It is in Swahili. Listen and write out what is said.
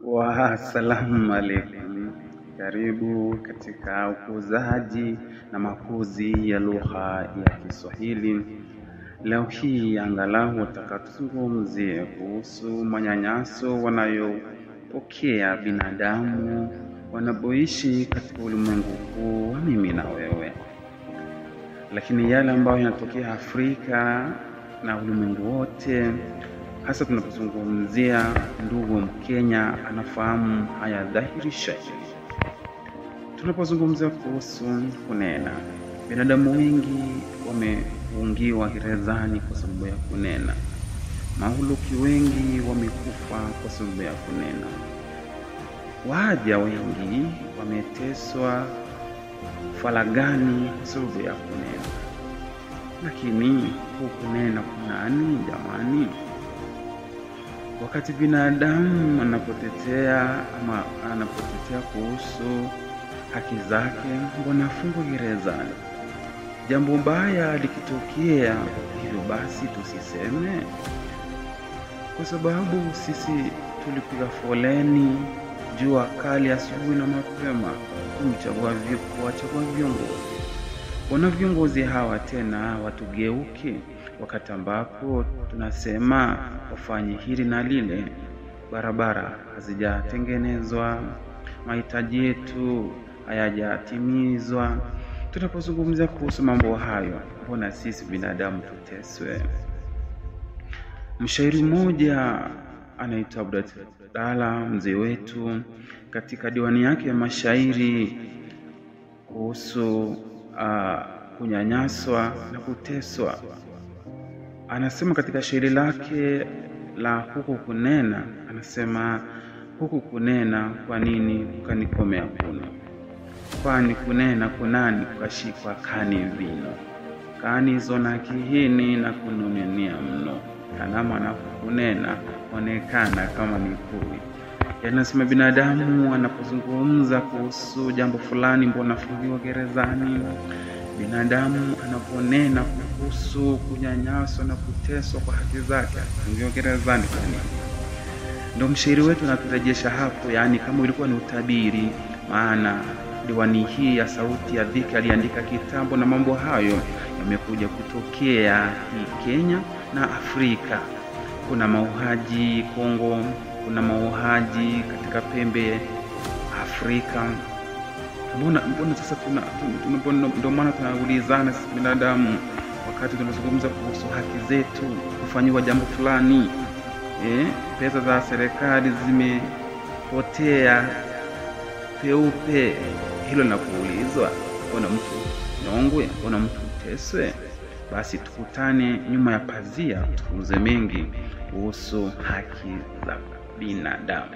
Assalamu alaikum. Karibu katika ukuzaji na makuzi ya lugha ya Kiswahili. Leo hii angalau nataka tuzungumzie kuhusu manyanyaso wanayopokea binadamu wanapoishi katika ulimwengu huu wa mimi na wewe. Lakini yale ambayo yanatokea Afrika na ulimwengu wote, hasa tunapozungumzia ndugu Mkenya anafahamu haya dhahiri shahiri. Tunapozungumzia kuhusu kunena, binadamu wengi wamefungiwa gerezani kwa sababu ya kunena. Mahuluki wengi wamekufa kwa sababu ya kunena. Waja wengi wameteswa falagani kwa sababu ya kunena. Lakini kunena kunani jamani? Wakati binadamu anapotetea kuhusu haki zake, mbona afungwe gerezani? Jambo baya likitokea, hivyo basi tusiseme? Kwa sababu sisi tulipiga foleni jua kali asubuhi na mapema kuwachagua viongozi. Wana viongozi hawa tena watugeuke wakati ambapo tunasema wafanye hili na lile, barabara hazijatengenezwa, mahitaji yetu hayajatimizwa. Tunapozungumzia kuhusu mambo hayo, mbona sisi binadamu tuteswe? Mshairi mmoja anaitwa Abdalla, mzee wetu, katika diwani yake ya mashairi kuhusu kunyanyaswa na kuteswa, anasema katika shairi lake la huku kunena, anasema huku kunena kwa nini ukanikomea kuno? Kwani kunena kunani kukashikwa kani vino? Kani zona kihini na kununenia mno. Kanama na kunena onekana kama ni kui. Yanasema binadamu anapozungumza kuhusu jambo fulani, mbona afungiwa gerezani? Binadamu anaponena kuhusu kunyanyaswa na kuteswa kwa haki zake, afungiwa gerezani kwa nini? Ndio mshairi wetu anaturejesha hapo, yani kama ilikuwa ni utabiri, maana diwani hii ya sauti ya dhiki aliandika kitambo, na mambo hayo yamekuja kutokea hii Kenya na Afrika. Kuna mauaji Kongo, kuna mauaji katika pembe Afrika. Mbona sasa ndio maana tunaulizana sisi binadamu, wakati tunazungumza kuhusu haki zetu, kufanywa jambo fulani, pesa za serikali zimepotea peupe, hilo linapoulizwa, mbona mtu nyongwe, mbona mtu teswe? Basi tukutane nyuma ya pazia tufunze mengi kuhusu haki za binadamu.